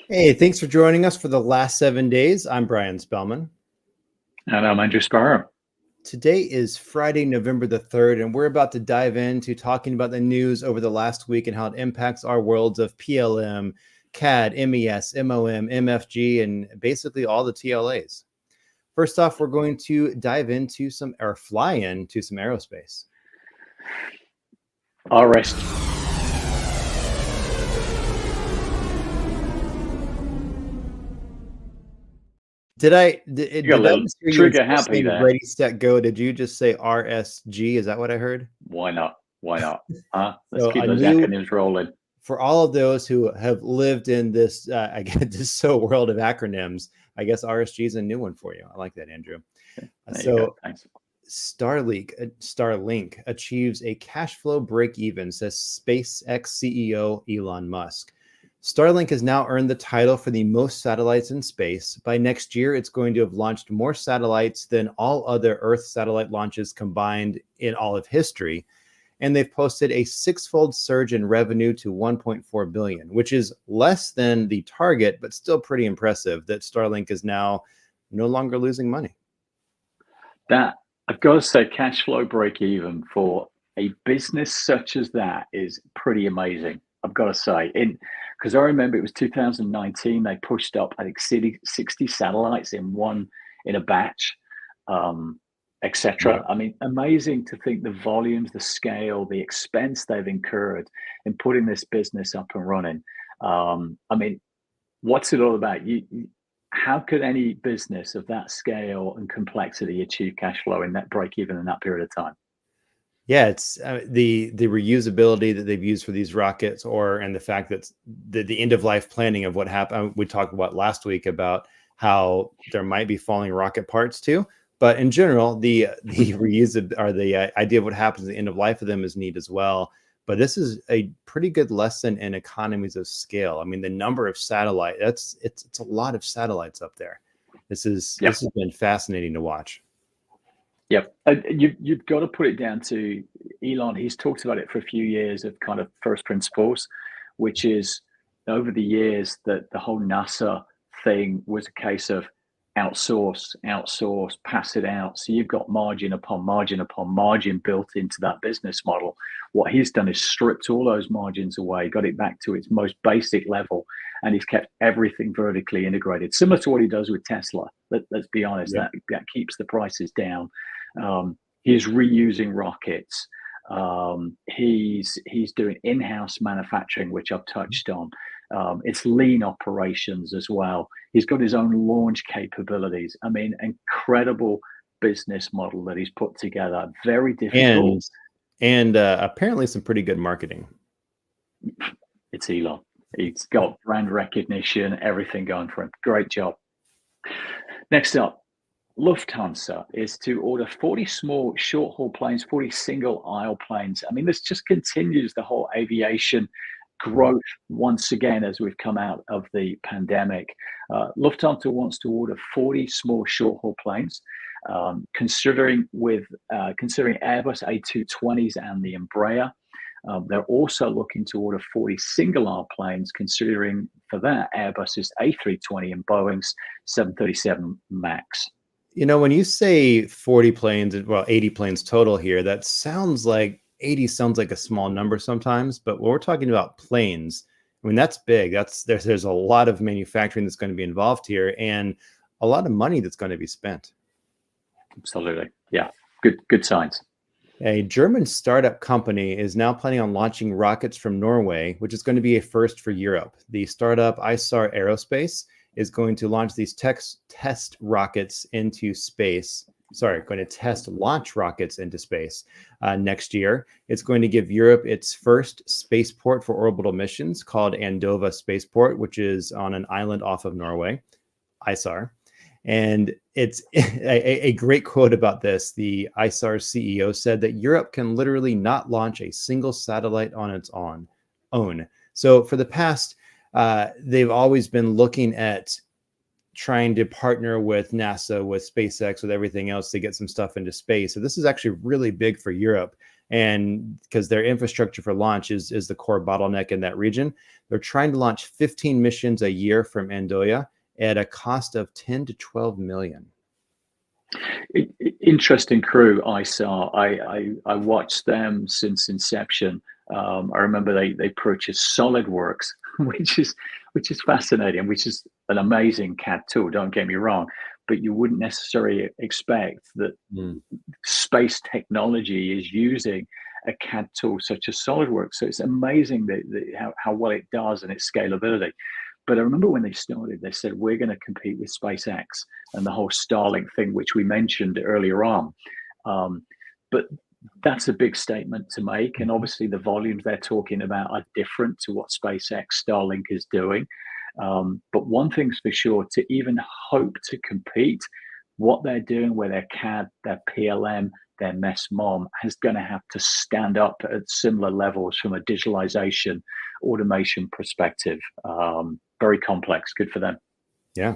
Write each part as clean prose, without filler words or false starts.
Hey, thanks for joining us for the last 7 days. I'm Brian Spellman. And I'm Andrew Sparrow. Today is Friday, November the 3rd, and we're about to dive into talking about the news over the last week and how it impacts our worlds of PLM, CAD, MES, MOM, MFG, and basically all the TLAs. First off, we're going to dive into fly into some aerospace. RS. Did I You got a little just hear you trigger instead of happy saying there. ready, set, go? Did you just say RSG? Is that what I heard? Why not? Why not? Huh? Let's So keep a those new acronyms rolling. for all of those who have lived in this, I guess, this world of acronyms, I guess RSG is a new one for you. I like that, Andrew. There you go. So Thanks. Starlink achieves a cash flow break even, says SpaceX CEO Elon Musk. Starlink has now earned the title for the most satellites in space. By next year, it's going to have launched more satellites than all other Earth satellite launches combined in all of history. And they've posted a six-fold surge in revenue to 1.4 billion, which is less than the target, but still pretty impressive that Starlink is now no longer losing money. That I've got to say, cash flow break even for a business such as that is pretty amazing. I've got to say, because I remember it was 2019. They pushed up, I think, 60 satellites in a batch. Etc. Yep. I mean, amazing to think the volumes, the scale, the expense they've incurred in putting this business up and running. I mean, what's it all about? How could any business of that scale and complexity achieve cash flow in that break even in that period of time? Yeah, it's the reusability that they've used for these rockets, and the fact that the end of life planning of what happened. We talked about last week about how there might be falling rocket parts too, but in general, the reuse or the idea of what happens at the end of life of them is neat as well. But this is a pretty good lesson in economies of scale. I mean, the number of satellite it's a lot of satellites up there. This Yep. has been fascinating to watch. Yep. You've got to put it down to Elon. He's talked about it for a few years of kind of first principles, which is over the years that the whole NASA thing was a case of outsource, pass it out. So you've got margin upon margin upon margin built into that business model. What he's done is stripped all those margins away, got it back to its most basic level, and he's kept everything vertically integrated, similar to what he does with Tesla. Let's be honest, Yep. that keeps the prices down. He's reusing rockets. He's doing in-house manufacturing, which I've touched on. It's lean operations as well. He's got his own launch capabilities. I mean, incredible business model that he's put together. Very difficult. And apparently some pretty good marketing. It's Elon. He's got brand recognition, everything going for him. Great job. Next up, Lufthansa is to order 40 small short haul planes, 40 single aisle planes. I mean, this just continues the whole aviation growth once again as we've come out of the pandemic. Lufthansa wants to order 40 small short haul planes, considering Airbus A220s and the Embraer. They're also looking to order 40 single aisle planes, considering for that Airbus's A320 and Boeing's 737 MAX. You know, when you say 40 planes, well, 80 planes total here, that sounds like 80 sounds like a small number sometimes, but when we're talking about planes, I mean, that's big. There's a lot of manufacturing that's going to be involved here and a lot of money that's going to be spent. Absolutely. Yeah. Good signs. A German startup company is now planning on launching rockets from Norway, which is going to be a first for Europe. The startup ISAR Aerospace is going to launch these test rockets into space. Sorry, going to test launch rockets into space next year. It's going to give Europe its first spaceport for orbital missions called Andova Spaceport, which is on an island off of Norway, ISAR. And it's a great quote about this. The ISAR CEO said that Europe can literally not launch a single satellite on its own. So for the past, they've always been looking at trying to partner with NASA, with SpaceX, with everything else to get some stuff into space. So this is actually really big for Europe. And because their infrastructure for launch is the core bottleneck in that region, they're trying to launch 15 missions a year from Andoya at a cost of 10 to 12 million. Interesting crew, ISAR. I watched them since inception. I remember they purchased SolidWorks, which is fascinating, which is an amazing CAD tool. Don't get me wrong, but you wouldn't necessarily expect that space technology is using a CAD tool such as SolidWorks. So it's amazing how well it does and its scalability. But I remember when they started, they said, we're going to compete with SpaceX and the whole Starlink thing, which we mentioned earlier on. But that's a big statement to make. And obviously the volumes they're talking about are different to what SpaceX Starlink is doing. But one thing's for sure, to even hope to compete, what they're doing with their CAD, their PLM, their MESMOM is going to have to stand up at similar levels from a digitalization, automation perspective. Very complex. Good for them. Yeah.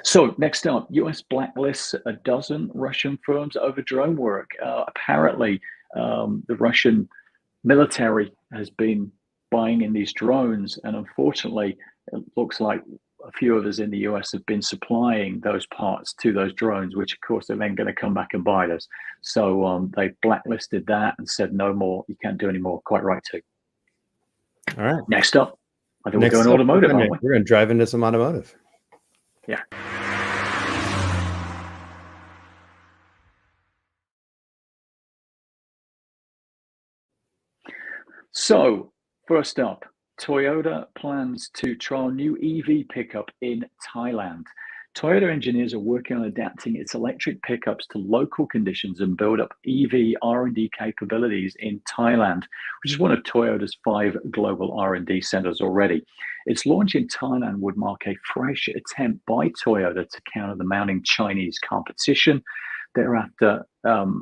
So next up, US blacklists a dozen Russian firms over drone work. Apparently, the Russian military has been buying in these drones, and unfortunately, it looks like a few of us in the US have been supplying those parts to those drones, which of course they're then going to come back and bite us. So they blacklisted that and said no more. You can't do any more. Quite right too. All right. Next up, I think we're going automotive, aren't we? We're going to drive into some automotive. Yeah. So first up, Toyota plans to trial new EV pickup in Thailand. Toyota engineers are working on adapting its electric pickups to local conditions and build up EV R&D capabilities in Thailand, which is one of Toyota's 5 global R&D centers already. Its launch in Thailand would mark a fresh attempt by Toyota to counter the mounting Chinese competition. Thereafter,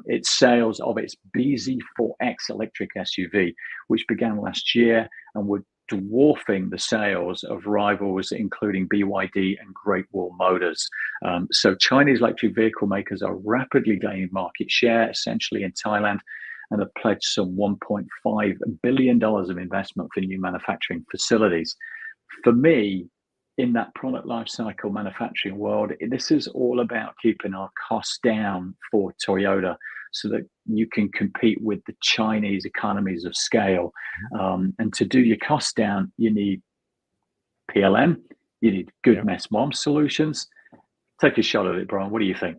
its sales of its BZ4X electric SUV, which began last year and would dwarfing the sales of rivals, including BYD and Great Wall Motors. So Chinese electric vehicle makers are rapidly gaining market share, essentially in Thailand, and have pledged some $1.5 billion of investment for new manufacturing facilities. For me, in that product lifecycle manufacturing world, this is all about keeping our costs down for Toyota so that you can compete with the Chinese economies of scale. And to do your costs down, you need PLM, you need good MESMOM solutions. Take a shot at it, Brian. What do you think?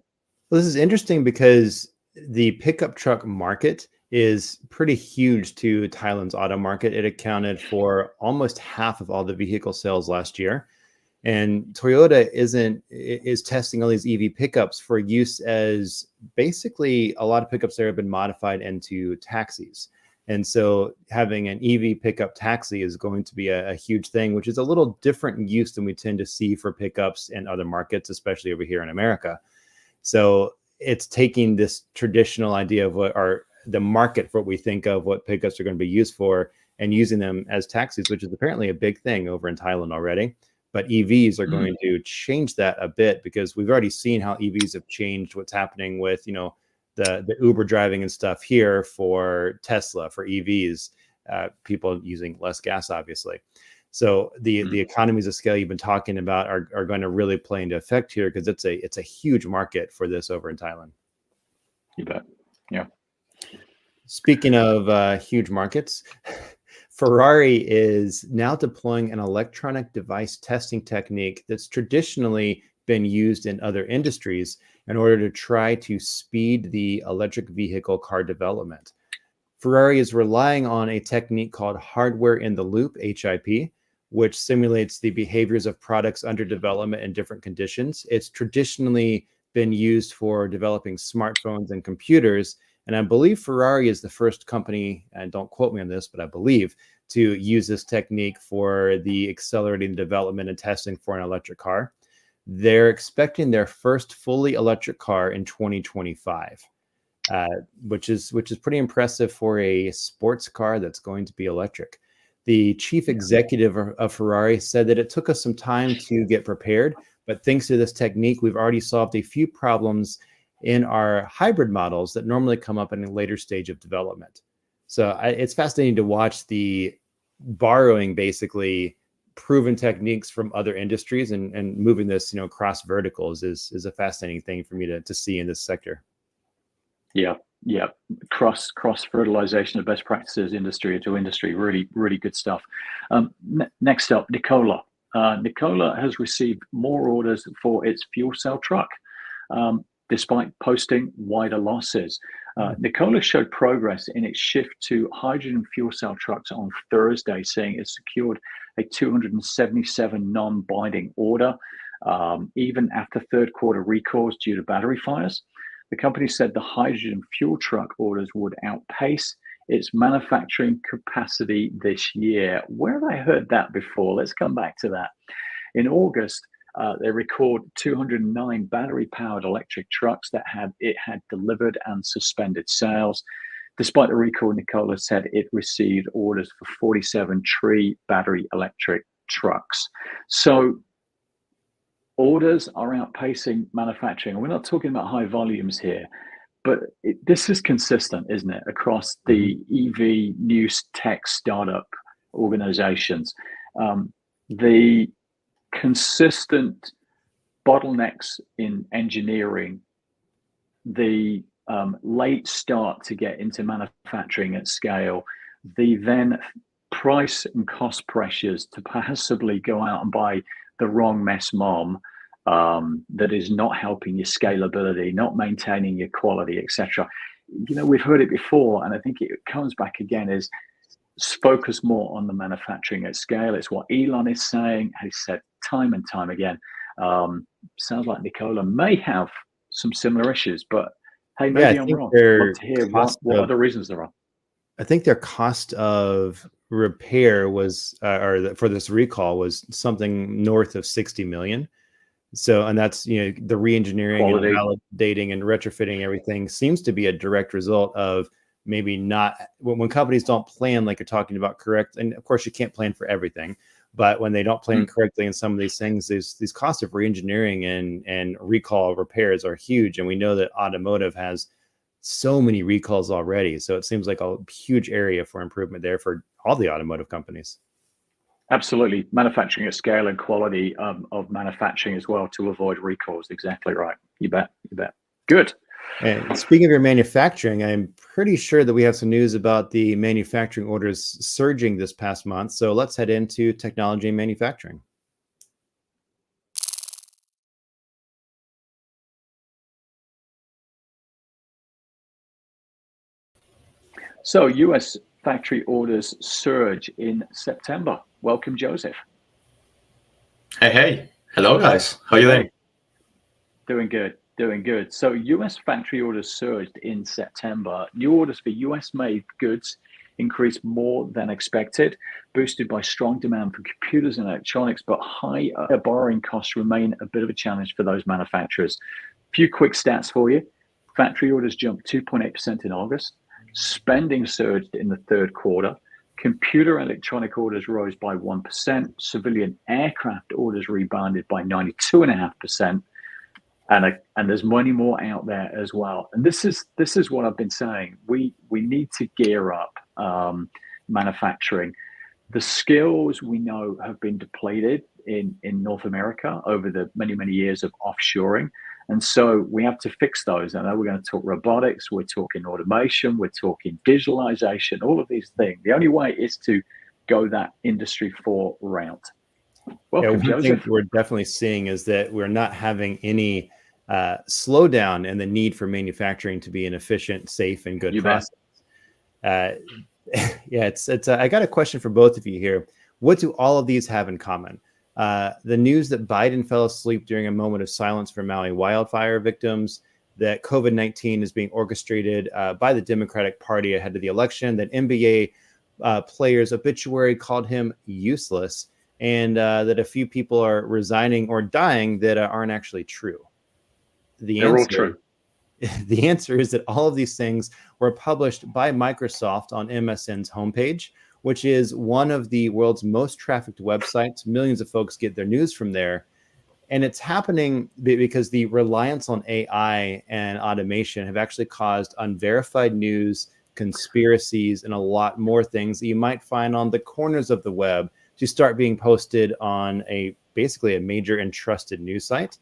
Well, this is interesting because the pickup truck market is pretty huge to Thailand's auto market. It accounted for almost half of all the vehicle sales last year. And Toyota is testing all these EV pickups for use as basically a lot of pickups there have been modified into taxis. And so having an EV pickup taxi is going to be a huge thing, which is a little different use than we tend to see for pickups in other markets, especially over here in America. So it's taking this traditional idea of what are the market for what we think of what pickups are going to be used for and using them as taxis, which is apparently a big thing over in Thailand already. But EVs are going to change that a bit because we've already seen how EVs have changed what's happening with, the Uber driving and stuff here for Tesla, for EVs, people using less gas, obviously. So the economies of scale you've been talking about are going to really play into effect here because it's a huge market for this over in Thailand. You bet. Yeah. Speaking of huge markets, Ferrari is now deploying an electronic device testing technique that's traditionally been used in other industries in order to try to speed the electric vehicle car development. Ferrari is relying on a technique called hardware in the loop, HIP, which simulates the behaviors of products under development in different conditions. It's traditionally been used for developing smartphones and computers. And I believe Ferrari is the first company, and don't quote me on this, but I believe, to use this technique for the accelerating development and testing for an electric car. They're expecting their first fully electric car in 2025, which is pretty impressive for a sports car that's going to be electric. The chief executive of Ferrari said that it took us some time to get prepared, but thanks to this technique, we've already solved a few problems in our hybrid models that normally come up in a later stage of development. So it's fascinating to watch the borrowing basically proven techniques from other industries and moving this, across verticals is a fascinating thing for me to see in this sector. Yeah, yeah. Cross fertilization of best practices, industry to industry, really, really good stuff. Next up, Nikola. Nikola has received more orders for its fuel cell truck, despite posting wider losses. Nikola showed progress in its shift to hydrogen fuel cell trucks on Thursday, saying it secured a 277 non-binding order, even after third quarter recalls due to battery fires. The company said the hydrogen fuel truck orders would outpace its manufacturing capacity this year. Where have I heard that before? Let's come back to that. In August, they recorded 209 battery-powered electric trucks that it had delivered and suspended sales. Despite the recall, Nikola said it received orders for 47 Tree battery electric trucks. So orders are outpacing manufacturing. We're not talking about high volumes here, but this is consistent, isn't it, across the EV new tech startup organizations. The consistent bottlenecks in engineering, the late start to get into manufacturing at scale, the then price and cost pressures to possibly go out and buy the wrong mess mom that is not helping your scalability, not maintaining your quality, etc. We've heard it before, and I think it comes back again, is focus more on the manufacturing at scale. It's what Elon is saying, has said time and time again. Sounds like Nikola may have some similar issues, but hey, maybe I'm wrong. I'd love to hear what other reasons there are. I think their cost of repair was, for this recall, was something north of 60 million. So, and that's, the re-engineering and validating and retrofitting everything seems to be a direct result of maybe not, when companies don't plan, like you're talking about, correct. And of course you can't plan for everything, but when they don't plan correctly in some of these things, these costs of re-engineering and recall repairs are huge. And we know that automotive has so many recalls already. So it seems like a huge area for improvement there for all the automotive companies. Absolutely. Manufacturing at scale and quality of manufacturing as well to avoid recalls. Exactly right. You bet. Good. And speaking of your manufacturing, I'm pretty sure that we have some news about the manufacturing orders surging this past month. So let's head into technology and manufacturing. So US factory orders surge in September. Welcome, Joseph. Hey. Hello, guys. How are you doing? Doing good. So US factory orders surged in September. New orders for US-made goods increased more than expected, boosted by strong demand for computers and electronics, but high borrowing costs remain a bit of a challenge for those manufacturers. A few quick stats for you. Factory orders jumped 2.8% in August. Spending surged in the third quarter. Computer electronic orders rose by 1%. Civilian aircraft orders rebounded by 92.5%. And there's many more out there as well. And this is what I've been saying. We need to gear up manufacturing. The skills we know have been depleted in North America over the many years of offshoring. And so we have to fix those. I know we're going to talk robotics, we're talking automation, we're talking digitalization, all of these things. The only way is to go that Industry 4 route. Welcome, one Joseph. thing we're definitely seeing is that we're not having any slowdown in the need for manufacturing to be an efficient, safe, and good process. I got a question for both of you here. What do all of these have in common? The news that Biden fell asleep during a moment of silence for Maui wildfire victims, that COVID-19 is being orchestrated by the Democratic Party ahead of the election, that NBA players' obituary called him useless, and that a few people are resigning or dying that aren't actually true. They're all true. The answer is that all of these things were published by Microsoft on MSN's homepage, which is one of the world's most trafficked websites. Millions of folks get their news from there. And it's happening because the reliance on AI and automation have actually caused unverified news, conspiracies, and a lot more things that you might find on the corners of the web to start being posted on basically a major and trusted news site.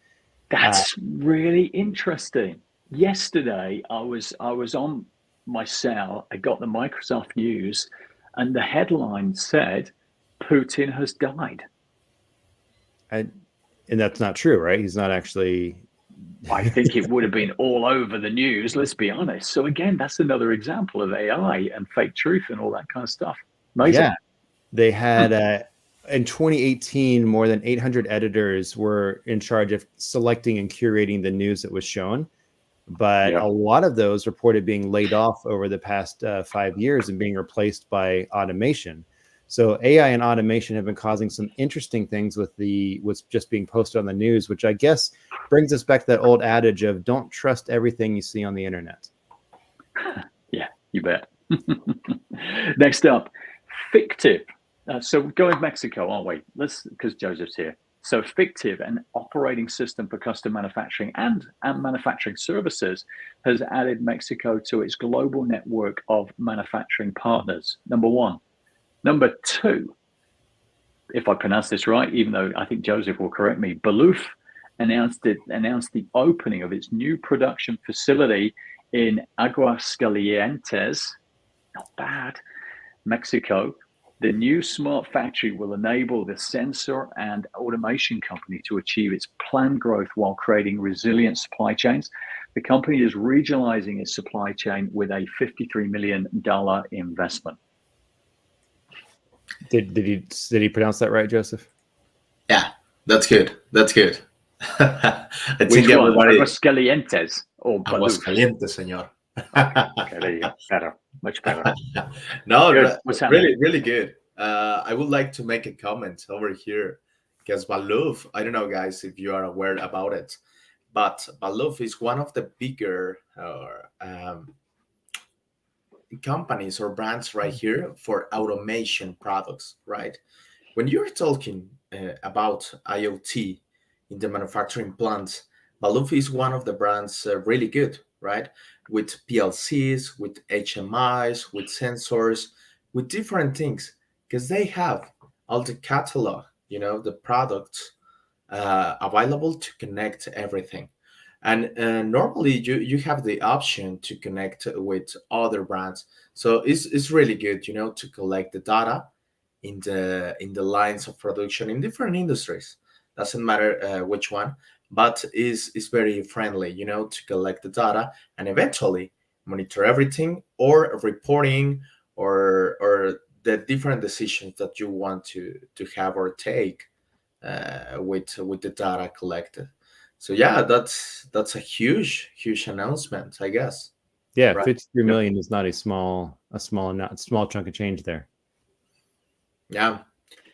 That's really interesting. Yesterday, I was on my cell. I got the Microsoft News, and the headline said, "Putin has died." And that's not true, right? He's not actually. I think it would have been all over the news, let's be honest. So again, that's another example of AI and fake truth and all that kind of stuff. Amazing. Yeah. They had in 2018, more than 800 editors were in charge of selecting and curating the news that was shown. But a lot of those reported being laid off over the past 5 years and being replaced by automation. So AI and automation have been causing some interesting things with what's just being posted on the news, which I guess brings us back to that old adage of don't trust everything you see on the internet. Yeah, you bet. Next up, Fictiv. So we're going to Mexico, aren't we? Because Joseph's here. So Fictiv, an operating system for custom manufacturing and manufacturing services, has added Mexico to its global network of manufacturing partners. Number one. Number two, if I pronounce this right, even though I think Joseph will correct me, Baluf announced the opening of its new production facility in Aguascalientes, not bad, Mexico. The new smart factory will enable the sensor and automation company to achieve its planned growth while creating resilient supply chains. The company is regionalizing its supply chain with a $53 million investment. Did he pronounce that right, Joseph? Yeah, that's good. That's good. I think everybody. Aguascalientes or Aguascalientes, señor. Okay, there you go. Better, much better. No, really, really good. I would like to make a comment over here because Baluf, I don't know, guys, if you are aware about it, but Baluf is one of the bigger companies or brands right here for automation products, right? When you're talking about IoT in the manufacturing plants, Baluf is one of the brands really good, right? With PLCs, with HMIs, with sensors, with different things, because they have all the catalog, the products available to connect everything. And normally you have the option to connect with other brands. So it's really good, to collect the data in the lines of production in different industries. Doesn't matter which one, but is very friendly, to collect the data and eventually monitor everything or reporting or the different decisions that you want to have or take with the data collected. So yeah, that's a huge announcement, I guess. Yeah, right? 53 million is not a small chunk of change there. Yeah,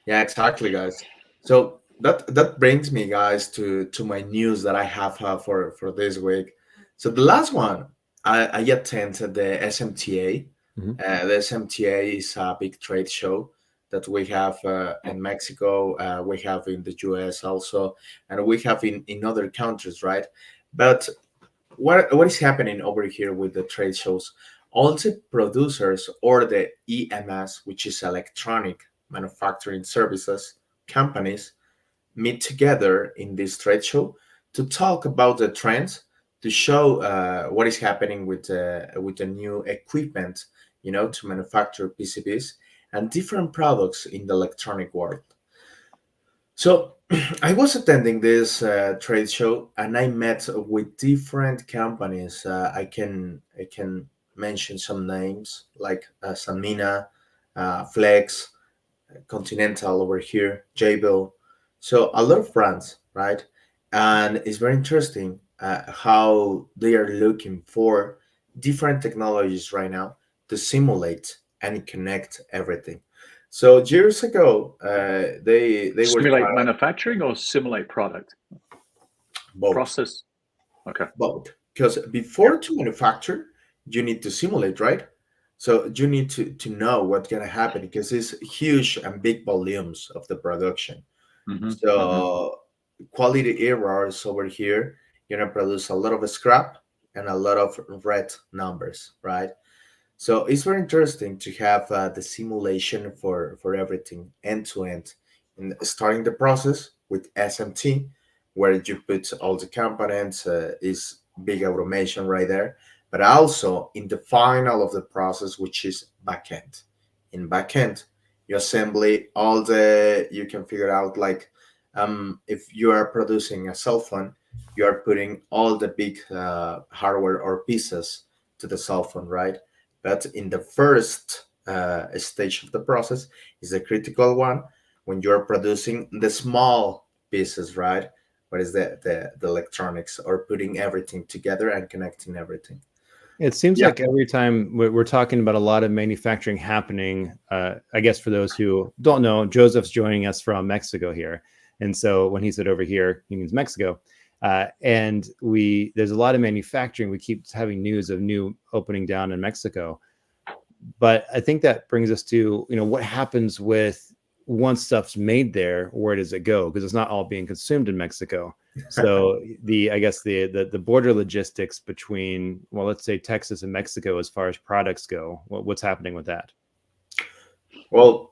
exactly, guys. So that brings me, guys, to my news that I have for this week. So the last one, I attended the SMTA. Mm-hmm. The SMTA is a big trade show that we have in Mexico, we have in the US also, and we have in other countries, right? But what is happening over here with the trade shows? All the producers or the EMS, which is electronic manufacturing services companies, meet together in this trade show to talk about the trends, to show what is happening with the new equipment, to manufacture PCBs and different products in the electronic world. So I was attending this trade show and I met with different companies. I can mention some names like Sanmina, Flex, Continental over here, Jabil. So a lot of brands, right? And it's very interesting how they are looking for different technologies right now to simulate and connect everything. So years ago, they simulate manufacturing or simulate product? Both. Process. Okay. Both, because before to manufacture, you need to simulate, right? So you need to know what's going to happen because it's huge and big volumes of the production. Mm-hmm. So quality errors over here, you're gonna produce a lot of scrap and a lot of red numbers, right? So it's very interesting to have the simulation for everything end to end, and starting the process with SMT, where you put all the components, is big automation right there, but also in the final of the process, which is backend. In backend, you assembly all the, you can figure out like, if you are producing a cell phone, you are putting all the big hardware or pieces to the cell phone, right? But in the first stage of the process is a critical one, when you're producing the small pieces, right? What is the electronics, or putting everything together and connecting everything. It seems Yeah. like every time we're talking about a lot of manufacturing happening, I guess for those who don't know, Joseph's joining us from Mexico here. And so when he said over here, he means Mexico. And there's a lot of manufacturing. We keep having news of new opening down in Mexico. But I think that brings us to, what happens with once stuff's made there, where does it go? Because it's not all being consumed in Mexico. So I guess the border logistics between, well, let's say Texas and Mexico, as far as products go, what's happening with that? Well,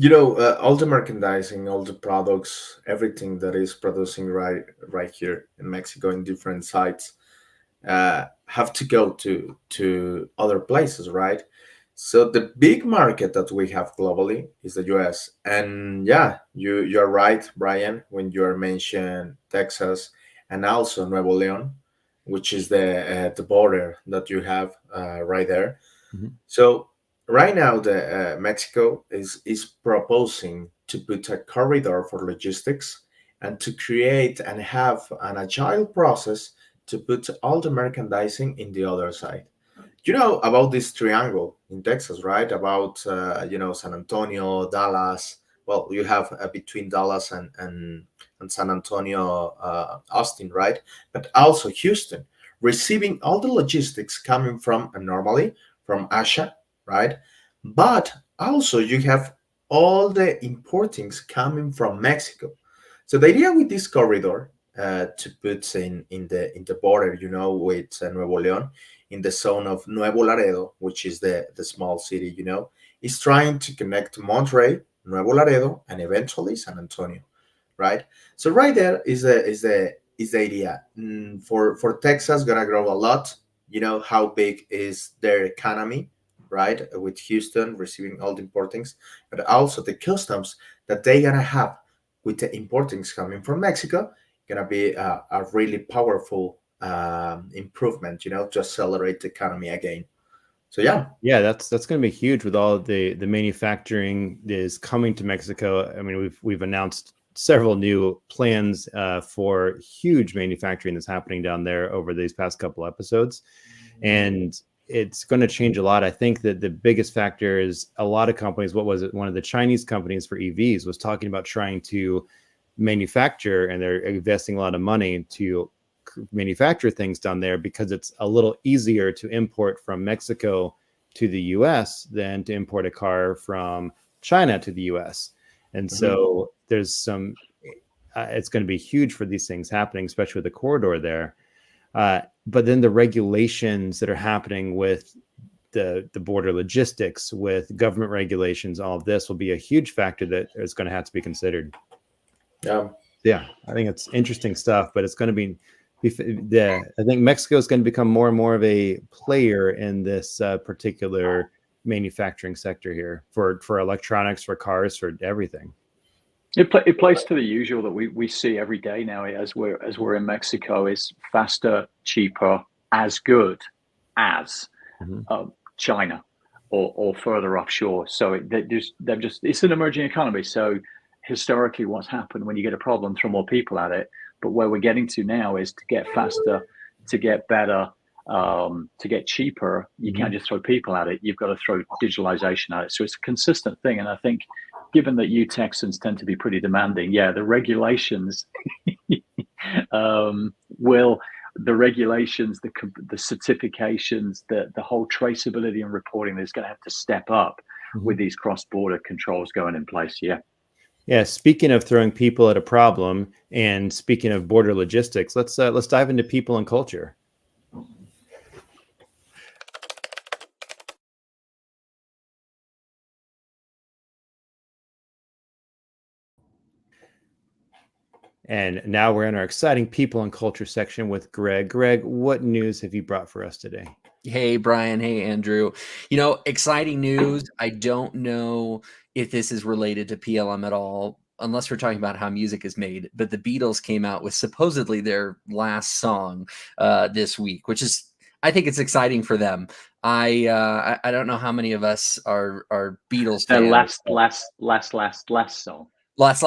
all the merchandising, all the products, everything that is producing right here in Mexico in different sites, have to go to other places, right? So the big market that we have globally is the US. And yeah, you're right, Brian, when you are mentioning Texas and also Nuevo León, which is the border that you have right there. Mhm. So right now, the Mexico is proposing to put a corridor for logistics and to create and have an agile process to put all the merchandising in the other side. You know about this triangle in Texas, right? About San Antonio, Dallas. Well, you have between Dallas and San Antonio, Austin, right? But also Houston, receiving all the logistics coming from normally from Asia, right? But also you have all the importings coming from Mexico. So the idea with this corridor, to put in the border, with Nuevo León, in the zone of Nuevo Laredo, which is the small city, is trying to connect Monterrey, Nuevo Laredo, and eventually San Antonio, right? So right there is the idea. For Texas, gonna grow a lot. You know how big is their economy, right? With Houston receiving all the importings, but also the customs that they gonna have with the importings coming from Mexico, gonna be a really powerful improvement, to accelerate the economy again. So Yeah, that's going to be huge with all the manufacturing that is coming to Mexico. I mean, we've announced several new plans for huge manufacturing that's happening down there over these past couple episodes, and it's going to change a lot. I think that the biggest factor is a lot of companies. What was it? One of the Chinese companies for EVs was talking about trying to manufacture, and they're investing a lot of money to manufacture things down there because it's a little easier to import from Mexico to the US than to import a car from China to the US. And so there's some, it's going to be huge for these things happening, especially with the corridor there. But then the regulations that are happening with the border logistics, with government regulations, all of this will be a huge factor that is going to have to be considered. Yeah, I think it's interesting stuff, but it's going to be, I think Mexico is going to become more and more of a player in this particular manufacturing sector here for electronics, for cars, for everything. It plays to the usual that we see every day now as we're in Mexico, is faster, cheaper, as good as China or further offshore. So it's an emerging economy. So historically, what's happened when you get a problem, throw more people at it. But where we're getting to now is to get faster, to get better, to get cheaper. You can't just throw people at it. You've got to throw digitalization at it. So it's a consistent thing. And I think, given that you Texans tend to be pretty demanding, the regulations the regulations, the certifications, the whole traceability and reporting is going to have to step up with these cross-border controls going in place. Yeah, speaking of throwing people at a problem, and speaking of border logistics, let's dive into people and culture. And now we're in our exciting people and culture section with Greg. Greg, what news have you brought for us today? Hey, Brian. Hey, Andrew. Exciting news. I don't know if this is related to PLM at all, unless we're talking about how music is made. But the Beatles came out with supposedly their last song this week, which is, I think it's exciting for them. I don't know how many of us are Beatles The fans. last song. Last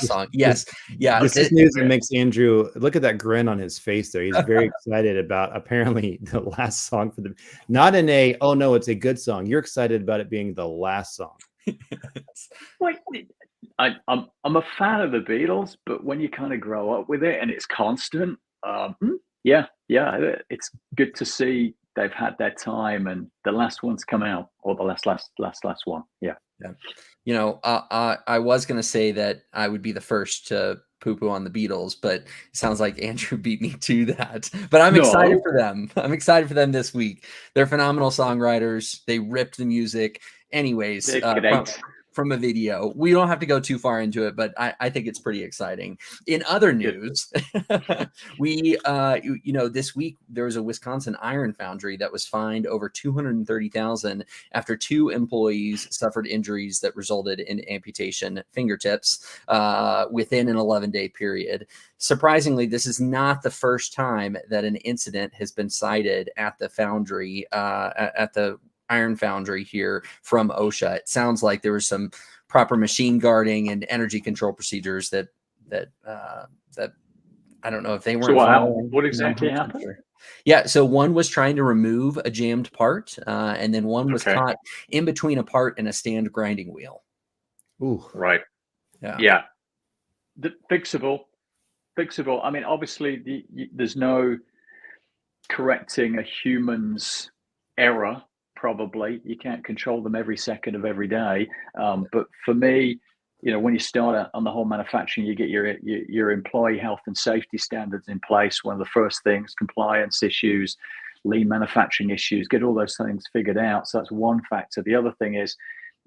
song. Yes. Yeah. This is news that makes Andrew look at that grin on his face there. He's very excited about apparently the last song for the, not in a, oh no, it's a good song. You're excited about it being the last song. Wait, I'm a fan of the Beatles, but when you kind of grow up with it and it's constant, yeah, it's good to see they've had their time and the last one's come out, or the last one. Yeah. I was going to say that I would be the first to poo-poo on the Beatles, but it sounds like Andrew beat me to that. But I'm excited for them. I'm excited for them this week. They're phenomenal songwriters. They ripped the music. Anyways, from a video. We don't have to go too far into it, but I think it's pretty exciting. In other news, we, this week there was a Wisconsin iron foundry that was fined over $230,000 after 2 employees suffered injuries that resulted in amputation fingertips within an 11-day period. Surprisingly, this is not the first time that an incident has been cited at the foundry, at the iron foundry here from OSHA. It sounds like there was some proper machine guarding and energy control procedures that I don't know if they weren't. So what exactly happened? Yeah, so one was trying to remove a jammed part, and then one was caught in between a part and a stand grinding wheel. Ooh, right. Yeah. Fixable. I mean, obviously, there's no correcting a human's error. Probably you can't control them every second of every day, but for me, when you start on the whole manufacturing, you get your employee health and safety standards in place. One of the first things, compliance issues, lean manufacturing issues, get all those things figured out. So that's one factor. The other thing is,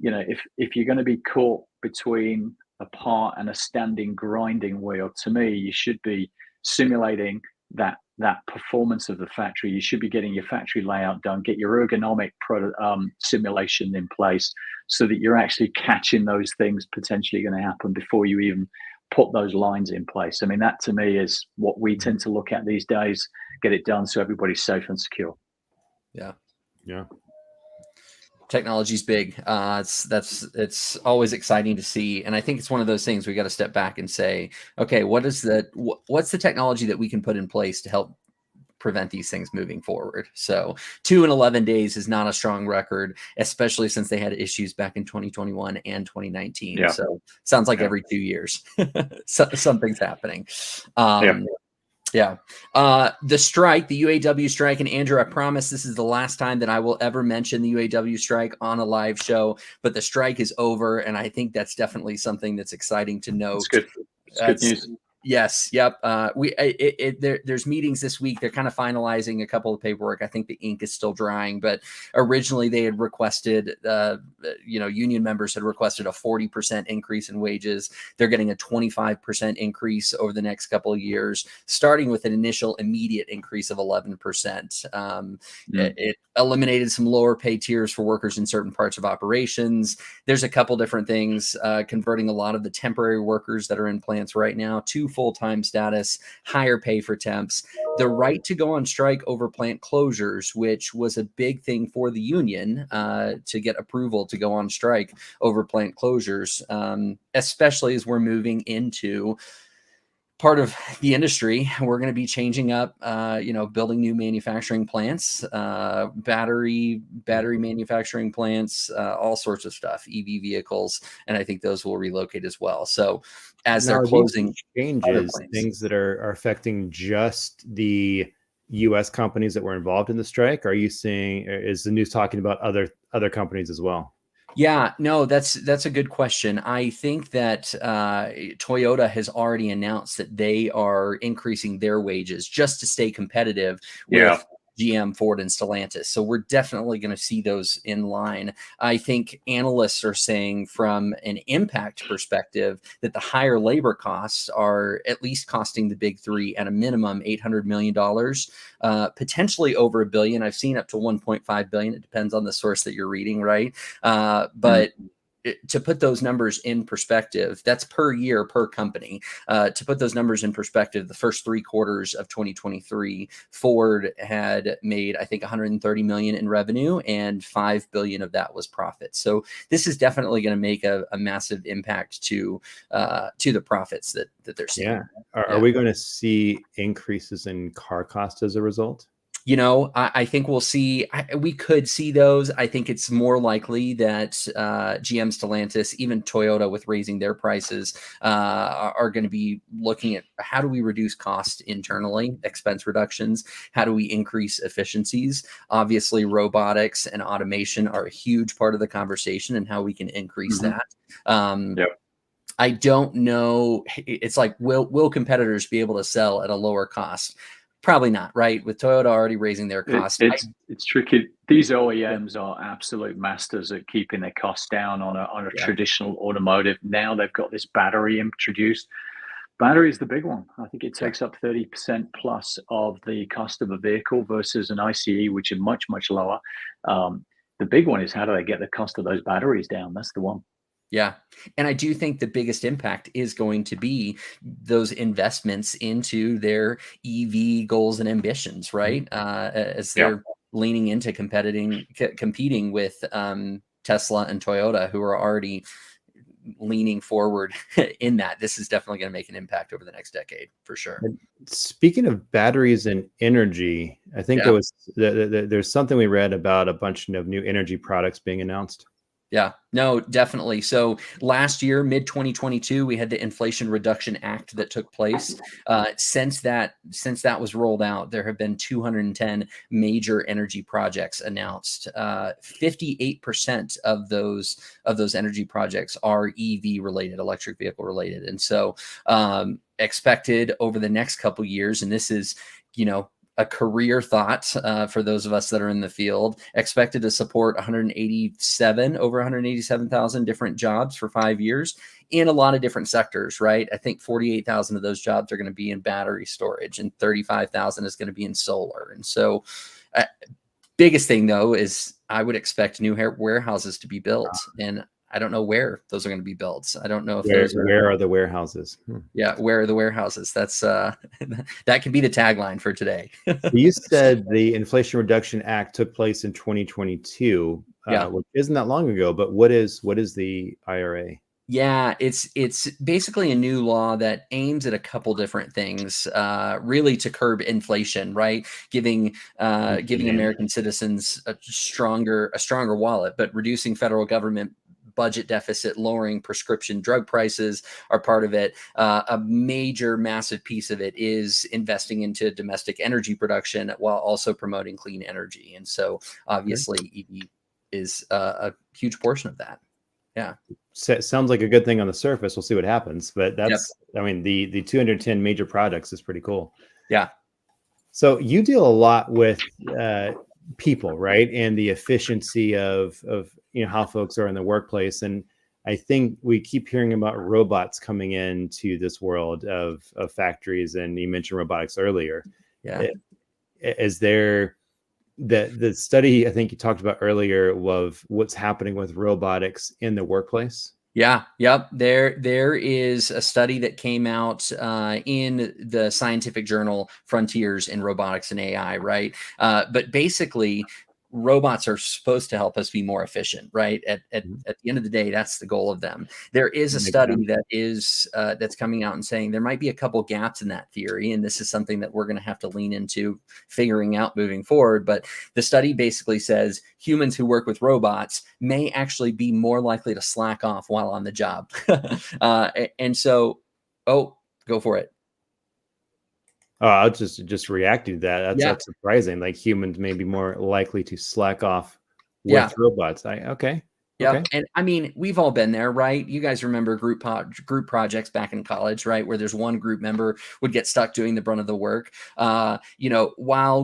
if you're going to be caught between a part and a standing grinding wheel, to me, you should be simulating that performance of the factory. You should be getting your factory layout done, get your ergonomic simulation in place so that you're actually catching those things potentially going to happen before you even put those lines in place. I mean, that to me is what we tend to look at these days, get it done so everybody's safe and secure. Yeah. Technology's big. It's always exciting to see, and I think it's one of those things we got to step back and say, okay, what's the technology that we can put in place to help prevent these things moving forward? So 2 and 11 days is not a strong record, especially since they had issues back in 2021 and 2019. Yeah. So sounds like every 2 years something's happening. Yeah. The strike, the UAW strike, and Andrew, I promise this is the last time that I will ever mention the UAW strike on a live show, but the strike is over. And I think that's definitely something that's exciting to note. It's good. It's good news. Yes. Yep. There's meetings this week. They're kind of finalizing a couple of paperwork. I think the ink is still drying, but originally they had requested, union members had requested a 40% increase in wages. They're getting a 25% increase over the next couple of years, starting with an initial immediate increase of 11%. It eliminated some lower pay tiers for workers in certain parts of operations. There's a couple different things, converting a lot of the temporary workers that are in plants right now to full-time status, higher pay for temps, the right to go on strike over plant closures, which was a big thing for the union to get approval to go on strike over plant closures, especially as we're moving into part of the industry. We're going to be changing up, building new manufacturing plants, battery manufacturing plants, all sorts of stuff, EV vehicles, and I think those will relocate as well. So as they're closing changes, things that are affecting just the U.S. companies that were involved in the strike, are you seeing, is the news talking about other companies as well? Yeah, no, that's a good question. I think that Toyota has already announced that they are increasing their wages just to stay competitive Yeah. with GM, Ford, and Stellantis. So we're definitely going to see those in line. I think analysts are saying from an impact perspective that the higher labor costs are at least costing the big three at a minimum $800 million, potentially over $1 billion. I've seen up to $1.5 billion. It depends on the source that you're reading, right? But to put those numbers in perspective, that's per year per company. To put those numbers in perspective, the first 3 quarters of 2023, Ford had made, I think, 130 million in revenue, and 5 billion of that was profit. So this is definitely going to make a massive impact to the profits that they're seeing. Yeah. Are we going to see increases in car costs as a result? You know, I think we'll see. We could see those. I think it's more likely that GM, Stellantis, even Toyota, with raising their prices, are going to be looking at how do we reduce cost internally, expense reductions. How do we increase efficiencies? Obviously, robotics and automation are a huge part of the conversation, and how we can increase that. Yep. I don't know. It's like, will competitors be able to sell at a lower cost? Probably not, right? With Toyota already raising their costs. It's tricky. These OEMs are absolute masters at keeping their costs down on a traditional automotive. Now they've got this battery introduced. Battery is the big one. I think it takes up 30% plus of the cost of a vehicle versus an ICE, which is much, much lower. The big one is how do they get the cost of those batteries down? That's the one. Yeah. And I do think the biggest impact is going to be those investments into their EV goals and ambitions, right? As they're leaning into competing with Tesla and Toyota, who are already leaning forward in that. This is definitely going to make an impact over the next decade for sure. And speaking of batteries and energy, I think there's something we read about a bunch of new energy products being announced. Yeah, no, definitely. So last year, mid 2022, we had the Inflation Reduction Act that took place. Since that was rolled out, there have been 210 major energy projects announced. 58% of those energy projects are EV related, electric vehicle related, and so expected over the next couple of years. And this is, a career thought for those of us that are in the field, expected to support over 187,000 different jobs for 5 years in a lot of different sectors, right? I think 48,000 of those jobs are going to be in battery storage, and 35,000 is going to be in solar. And so biggest thing though is I would expect new warehouses to be built, and I don't know where those are going to be built. I don't know if where are the warehouses? Yeah, where are the warehouses? That's that could be the tagline for today. You said the Inflation Reduction Act took place in 2022, which isn't that long ago. But what is the IRA? Yeah, it's basically a new law that aims at a couple different things, really to curb inflation, right? Giving American citizens a stronger wallet, but reducing federal government budget deficit, lowering prescription drug prices are part of it. A major, massive piece of it is investing into domestic energy production while also promoting clean energy. And so obviously EV is a huge portion of that. Yeah. Sounds like a good thing on the surface. We'll see what happens. But that's, I mean, the 210 major products is pretty cool. Yeah. So you deal a lot with people, right? And the efficiency of how folks are in the workplace. And I think we keep hearing about robots coming into this world of factories. And you mentioned robotics earlier. Yeah. Is there the study I think you talked about earlier of what's happening with robotics in the workplace? Yeah. Yep. There is a study that came out in the scientific journal Frontiers in Robotics and AI, right? But basically, robots are supposed to help us be more efficient, right? At the end of the day, that's the goal of them. There is a study that is that's coming out and saying there might be a couple gaps in that theory, and this is something that we're going to have to lean into figuring out moving forward. But the study basically says humans who work with robots may actually be more likely to slack off while on the job. And so, go for it. Oh, I was just reacting to that. That's surprising. Like humans may be more likely to slack off with robots. Okay. Yeah. Okay. And I mean, we've all been there, right? You guys remember group projects back in college, right? Where there's one group member would get stuck doing the brunt of the work. While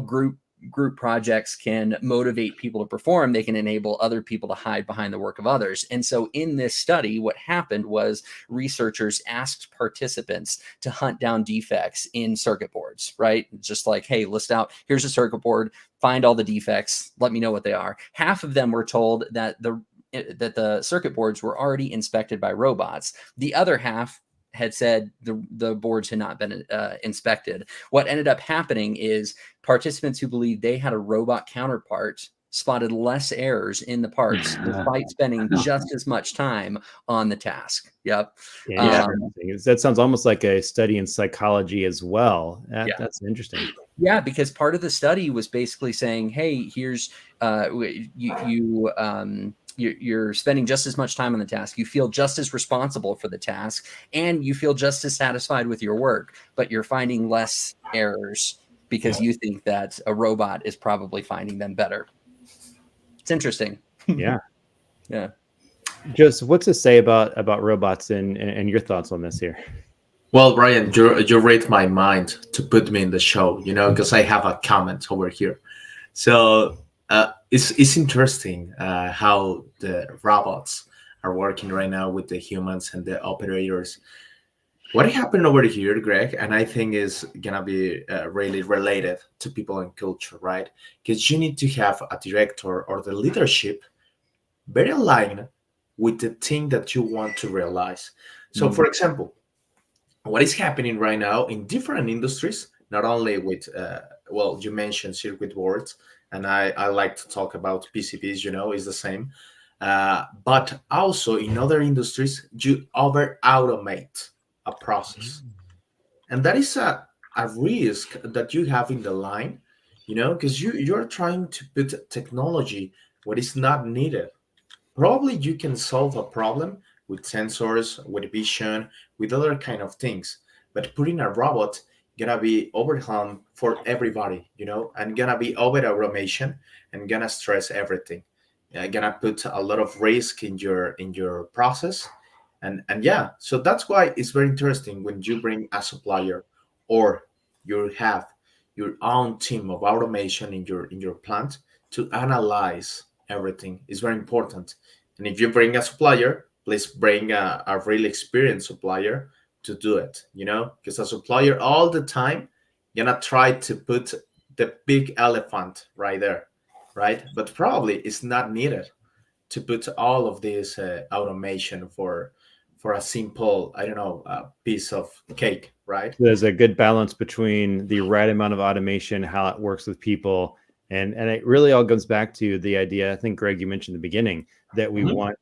group projects can motivate people to perform, they can enable other people to hide behind the work of others. And so in this study, what happened was researchers asked participants to hunt down defects in circuit boards, right? Just like, hey, list out, here's a circuit board, find all the defects, let me know what they are. Half of them were told that the circuit boards were already inspected by robots. The other half had said the boards had not been inspected. What ended up happening is participants who believed they had a robot counterpart spotted less errors in the parts despite spending just as much time on the task. Yep. That sounds almost like a study in psychology as well. That's interesting. Yeah, because part of the study was basically saying, hey, here's you're spending just as much time on the task. You feel just as responsible for the task, and you feel just as satisfied with your work, but you're finding less errors because you think that a robot is probably finding them better. It's interesting. Yeah. Yeah. Joseph, what's to say about robots and your thoughts on this here? Well, Brian, you read my mind to put me in the show, because I have a comment over here. So it's interesting how the robots are working right now with the humans and the operators. What happened over here, Greg, and I think is gonna be really related to people and culture, right? Because you need to have a director or the leadership very aligned with the thing that you want to realize. So, for example, what is happening right now in different industries, not only with, you mentioned circuit boards, and I like to talk about PCBs, is the same. But also in other industries, you over-automate a process. And that is a risk that you have in the line, because you're trying to put technology what is not needed. Probably you can solve a problem with sensors, with vision, with other kind of things. But putting a robot gonna be overwhelmed for everybody, and gonna be over automation and gonna stress everything. Gonna put a lot of risk in your process. And yeah, so that's why it's very interesting when you bring a supplier or you have your own team of automation in your plant to analyze everything. Is very important. And if you bring a supplier, please bring a really experienced supplier to do it, because a supplier all the time gonna try to put the big elephant right there, right? But probably it's not needed to put all of this automation for a simple, piece of cake, right? There's a good balance between the right amount of automation, how it works with people, and it really all goes back to the idea. I think, Greg, you mentioned in the beginning that we want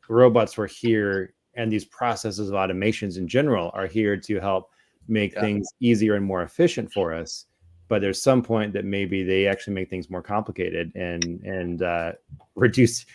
robots were here, and these processes of automations in general are here to help make things easier and more efficient for us. But there's some point that maybe they actually make things more complicated and reduce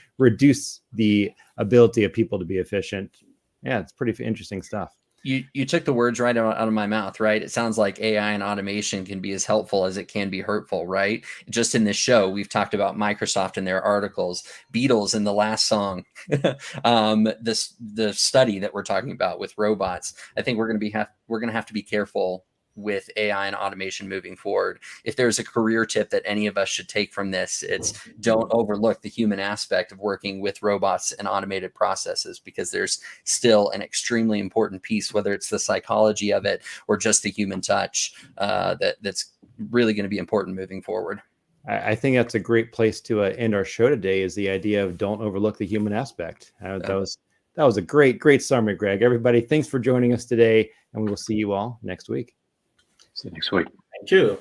the ability of people to be efficient. Yeah, it's pretty interesting stuff. You took the words right out of my mouth, right? It sounds like AI and automation can be as helpful as it can be hurtful, right? Just in this show, we've talked about Microsoft and their articles, Beatles in the last song, the study that we're talking about with robots. I think we're going to have to be careful with AI and automation moving forward. If there's a career tip that any of us should take from this, it's don't overlook the human aspect of working with robots and automated processes, because there's still an extremely important piece, whether it's the psychology of it or just the human touch, that's really going to be important moving forward. I think that's a great place to end our show today, is the idea of don't overlook the human aspect. That was a great summary, Greg. Everybody, thanks for joining us today, and we will see you all next week. See you next week. Thank you.